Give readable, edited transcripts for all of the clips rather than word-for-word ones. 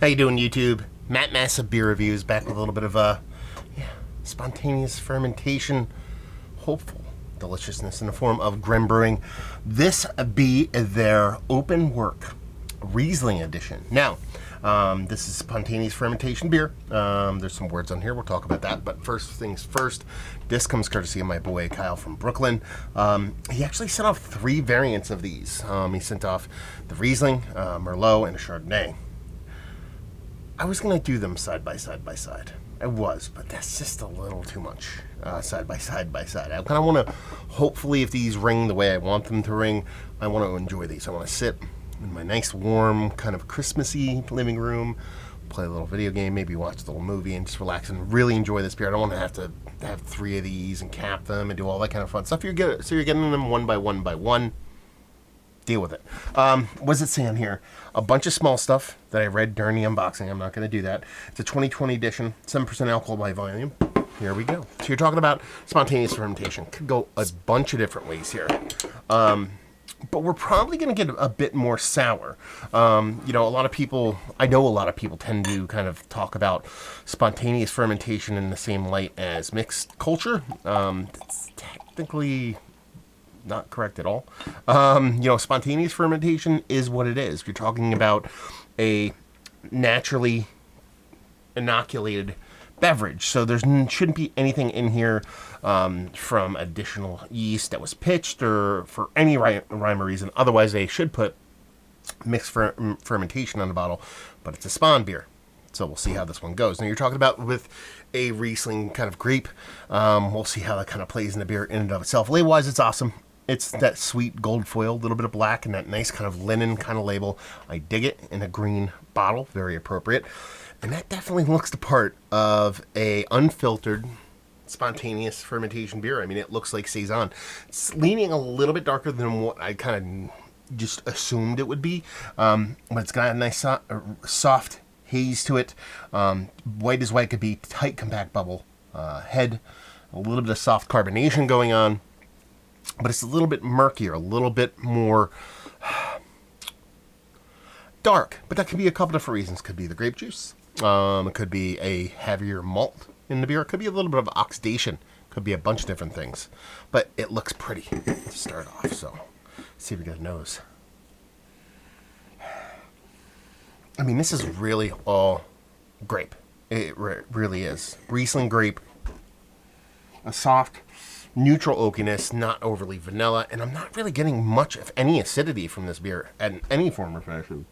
How you doing, YouTube? Matt Massive Beer Reviews back with a little bit of spontaneous fermentation, hopeful deliciousness in the form of Grimm Brewing. This be their open work Riesling edition. Now, this is spontaneous fermentation beer. There's some words on here. We'll talk about that. But first things first, this comes courtesy of my boy Kyle from Brooklyn. He actually sent off 3 variants of these. He sent off the Riesling, Merlot, and a Chardonnay. I was going to do them side by side. I was, but that's just a little too much side by side. I kind of want to, hopefully, if these ring the way I want them to ring, I want to enjoy these. I want to sit in my nice, warm, kind of Christmassy living room, play a little video game, maybe watch a little movie, and just relax and really enjoy this beer. I don't want to have 3 of these and cap them and do all that kind of fun stuff. So you're getting them one by one. Deal with it. What does it say on here? A bunch of small stuff that I read during the unboxing. I'm not going to do that. It's a 2020 edition, 7% alcohol by volume. Here we go. So you're talking about spontaneous fermentation. Could go a bunch of different ways here. But we're probably going to get a bit more sour. I know a lot of people tend to kind of talk about spontaneous fermentation in the same light as mixed culture. It's technically not correct at all. Spontaneous fermentation is what it is. You're talking about a naturally inoculated beverage. So there shouldn't be anything in here from additional yeast that was pitched or for any rhyme or reason. Otherwise, they should put mixed fermentation on the bottle. But it's a spawn beer. So we'll see how this one goes. Now you're talking about with a Riesling kind of grape. We'll see how that kind of plays in the beer in and of itself. Label-wise, it's awesome. It's that sweet gold foil, a little bit of black, and that nice kind of linen kind of label. I dig it in a green bottle. Very appropriate. And that definitely looks the part of a unfiltered, spontaneous fermentation beer. I mean, it looks like Saison. It's leaning a little bit darker than what I kind of just assumed it would be. But it's got a nice soft haze to it. White as white could be, tight, compact bubble head. A little bit of soft carbonation going on. But it's a little bit murkier, a little bit more dark. But that could be a couple different reasons. Could be the grape juice. It could be a heavier malt in the beer. It could be a little bit of oxidation. Could be a bunch of different things. But it looks pretty to start off. So let's see if we get a nose. I mean, this is really all grape. It really is. Riesling grape. A soft, neutral oakiness, not overly vanilla, and I'm not really getting much, if any, acidity from this beer in any form or fashion.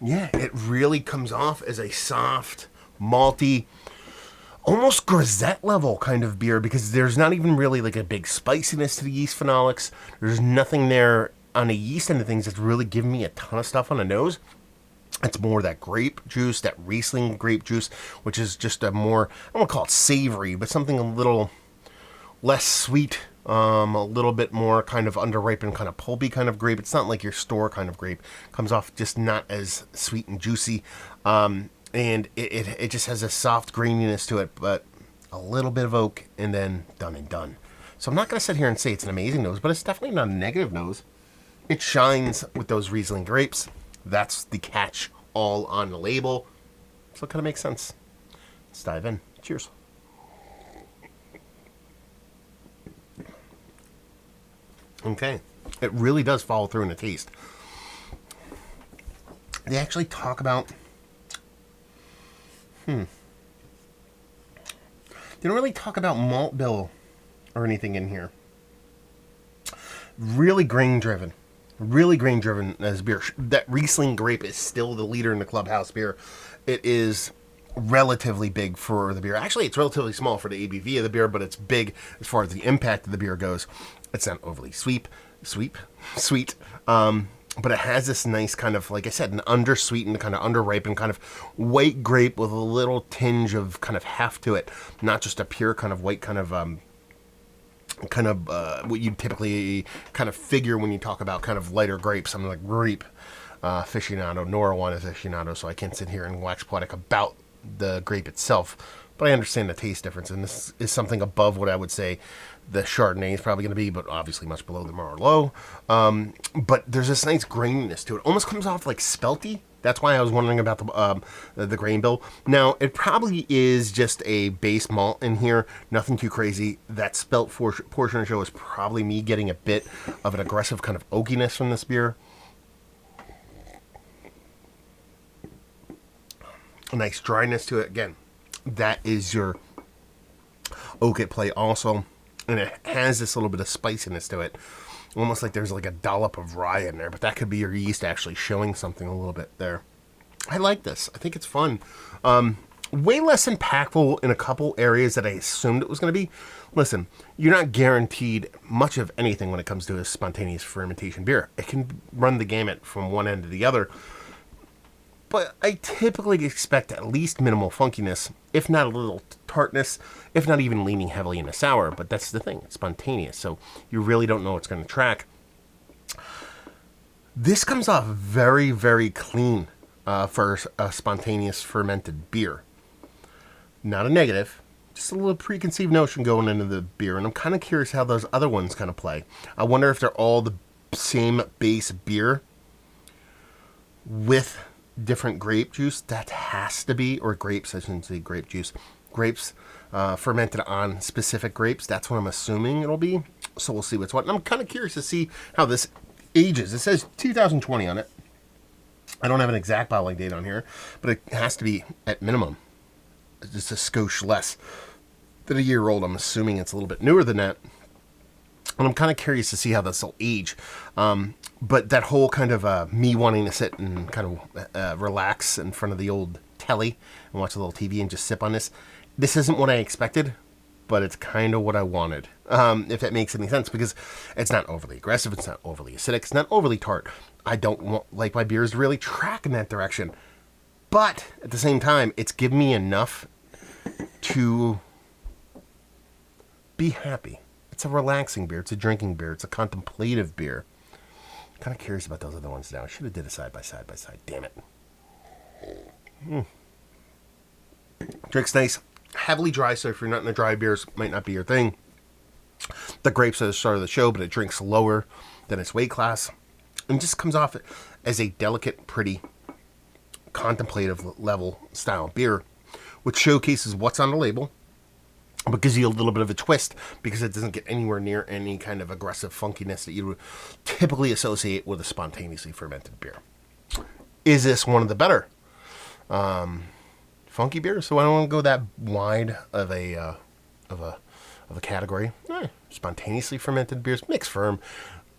Yeah, it really comes off as a soft, malty, almost grisette level kind of beer, because there's not even really like a big spiciness to the yeast phenolics. There's nothing there on the yeast end of things that's really giving me a ton of stuff on the nose. It's more that grape juice, that Riesling grape juice, which is just a more, I don't want to call it savory, but something a little less sweet, a little bit more kind of underripened, kind of pulpy kind of grape. It's not like your store kind of grape. Comes off just not as sweet and juicy. And it just has a soft graininess to it, but a little bit of oak and then done and done. So I'm not going to sit here and say it's an amazing nose, but it's definitely not a negative nose. It shines with those Riesling grapes. That's the catch all on the label. So it kind of makes sense. Let's dive in. Cheers. Okay. It really does follow through in the taste. They actually talk about... They don't really talk about malt bill or anything in here. Really grain driven. Really grain driven as beer. That Riesling grape is still the leader in the clubhouse beer. It is relatively big for the beer. Actually, it's relatively small for the ABV of the beer, but it's big as far as the impact of the beer goes. It's not overly sweet. But it has this nice kind of, like I said, an undersweetened, kind of underripened, kind of white grape with a little tinge of kind of heft to it. Not just a pure kind of white kind of what you typically kind of figure when you talk about kind of lighter grapes. I'm like grape aficionado, nor one aficionado, so I can't sit here and wax poetic about the grape itself. But I understand the taste difference, and this is something above what I would say the Chardonnay is probably going to be, but obviously much below the Merlot. But there's this nice graininess to it. Almost comes off like spelty. That's why I was wondering about the grain bill. Now, it probably is just a base malt in here. Nothing too crazy. That spelt portion of the show is probably me getting a bit of an aggressive kind of oakiness from this beer. A nice dryness to it. Again, that is your oak at play also. And it has this little bit of spiciness to it. Almost like there's like a dollop of rye in there. But that could be your yeast actually showing something a little bit there. I like this. I think it's fun. Way less impactful in a couple areas that I assumed it was going to be. Listen, you're not guaranteed much of anything when it comes to a spontaneous fermentation beer. It can run the gamut from one end to the other. But I typically expect at least minimal funkiness, if not a little tartness, if not even leaning heavily into sour. But that's the thing, it's spontaneous, so you really don't know what's going to track. This comes off very, very clean for a spontaneous fermented beer. Not a negative, just a little preconceived notion going into the beer, and I'm kind of curious how those other ones kind of play. I wonder if they're all the same base beer with different grape juice. That has to be, or grapes, I shouldn't say grape juice. Grapes fermented on specific grapes. That's what I'm assuming it'll be. So we'll see what's what. And I'm kind of curious to see how this ages. It says 2020 on it. I don't have an exact bottling date on here, but it has to be at minimum just a skosh less than a year old. I'm assuming it's a little bit newer than that. And I'm kind of curious to see how this will age. But that whole kind of me wanting to sit and kind of relax in front of the old telly and watch a little TV and just sip on this. This isn't what I expected, but it's kind of what I wanted. If that makes any sense, because it's not overly aggressive. It's not overly acidic. It's not overly tart. I don't like my beers to really track in that direction. But at the same time, it's given me enough to be happy. It's a relaxing beer. It's a drinking beer. It's a contemplative beer. I'm kind of curious about those other ones now. I should have did a side by side. Damn it. Drinks nice. Heavily dry, so if you're not into dry beers, might not be your thing. The grapes are the start of the show, but it drinks lower than its weight class. And just comes off as a delicate, pretty, contemplative level style beer, which showcases what's on the label, but gives you a little bit of a twist because it doesn't get anywhere near any kind of aggressive funkiness that you would typically associate with a spontaneously fermented beer. Is this one of the better funky beers? So I don't want to go that wide of a category. Spontaneously fermented beers, mixed firm.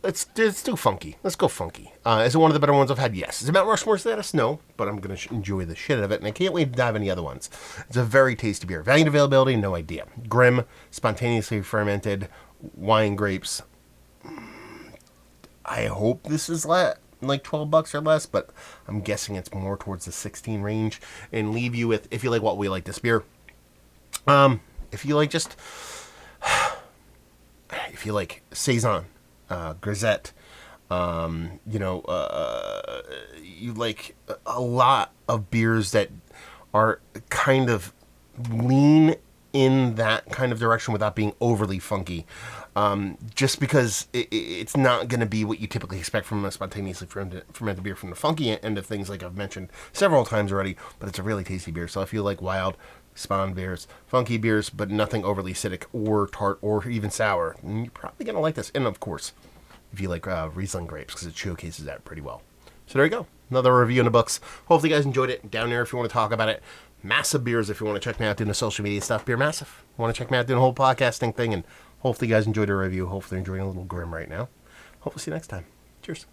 Let's do funky. Let's go funky. Is it one of the better ones I've had? Yes. Is it Mount Rushmore status? No, but I'm going to enjoy the shit out of it, and I can't wait to dive into the other ones. It's a very tasty beer. Value and availability, no idea. Grimm, spontaneously fermented wine grapes. I hope this is like $12 or less, but I'm guessing it's more towards the 16 range. And leave you with, if you like what we like this beer. If you like Saison, Grisette, you like a lot of beers that are kind of lean in that kind of direction without being overly funky. Just because it's not going to be what you typically expect from a spontaneously fermented beer from the funky end of things, like I've mentioned several times already, but it's a really tasty beer. So if you like wild spawn beers, funky beers, but nothing overly acidic or tart or even sour, you're probably going to like this. And of course, if you like Riesling grapes, because it showcases that pretty well. So there you go. Another review in the books. Hopefully you guys enjoyed it. Down there if you want to talk about it. Massive Beers if you want to check me out doing the social media stuff. Beer Massive. Want to check me out doing the whole podcasting thing. And hopefully you guys enjoyed the review. Hopefully you're enjoying a little Grimm right now. Hopefully see you next time. Cheers.